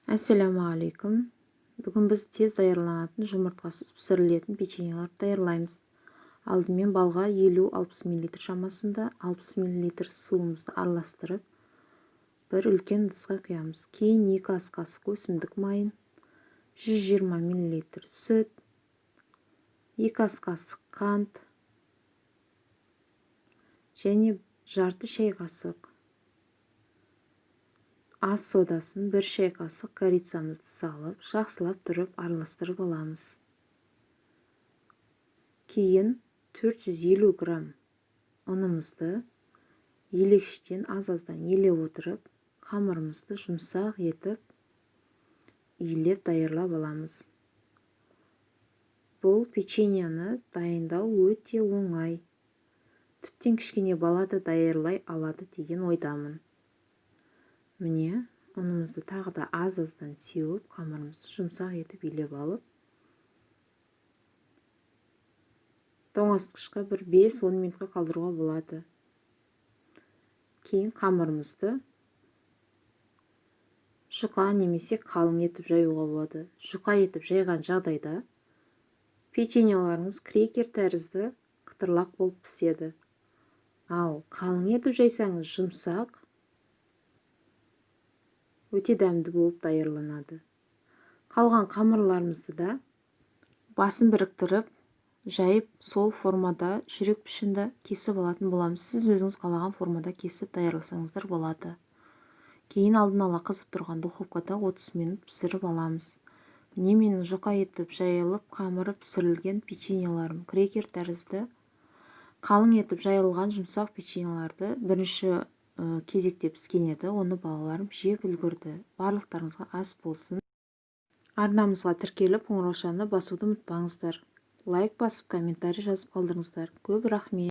Ассаламу алейкум. Бүгін біз тез даярланатын жұмыртқасыз пісірілетін печеньелер даярлаймыз. Алдымен балға 50-60 мл шамасында 60 мл суымызды араластырып, бір үлкен ыдысқа құямыз. Кейін 2 ас қасық өсімдік майын, 120 мл сүт, 2 ас қасық қант және жарты шай қасық ас содасын, 1 шай қасық корицамызды салып, жақсылап тұрып араластырып аламыз. Кейін 450 грамм ұнымызды елекштен аз-аздан еле отырып, қамырымызды жұмсақ етіп, илеп даярлап аламыз. Бұл печеньені дайындау өте оңай. Тіптен кішкене бала да даярлай алады деген ойдамын. Міне, ұнымызды тағы да аз-аздан сеуіп, қамырымызды жұмсақ етіп илеп алып, тоңазытқышқа бір 5-10 минутқа қалдыруға болады. Кейін қамырымызды жұқа немесе қалың етіп жаюға болады. Жұқа етіп жайған жағдайда печеньеларыңыз крекер тәрізді қытырлақ болып піседі. Ал қалың етіп жайсаңыз жұмсақ, өте дәмді болып даярланады. Қалған қамырларымызды да басын біріктіріп, жайып, сол формада жүрек пішінді кесіп алатын боламыз. Сіз өзіңіз қалаған формада кесіп даярласаңыздар болады. Кейін алдын ала қызып тұрған духовкада 30 минут пісіріп аламыз. Міне менің жұқа етіп жайылып, қамыры пісірілген печеньеларым крекер тәрізді. Қалың етіп жайылған жұмсақ печеньеларды бірінші кезекте піскен еді, оны балаларым жеп үлгерді. Барлықтарыңызға ас болсын. Арнамызға тіркеліп, қоңыраушаны басуды ұмытпаңыздар. Лайк басып, комментарий жазып қалдырыңыздар. Көп рахмет.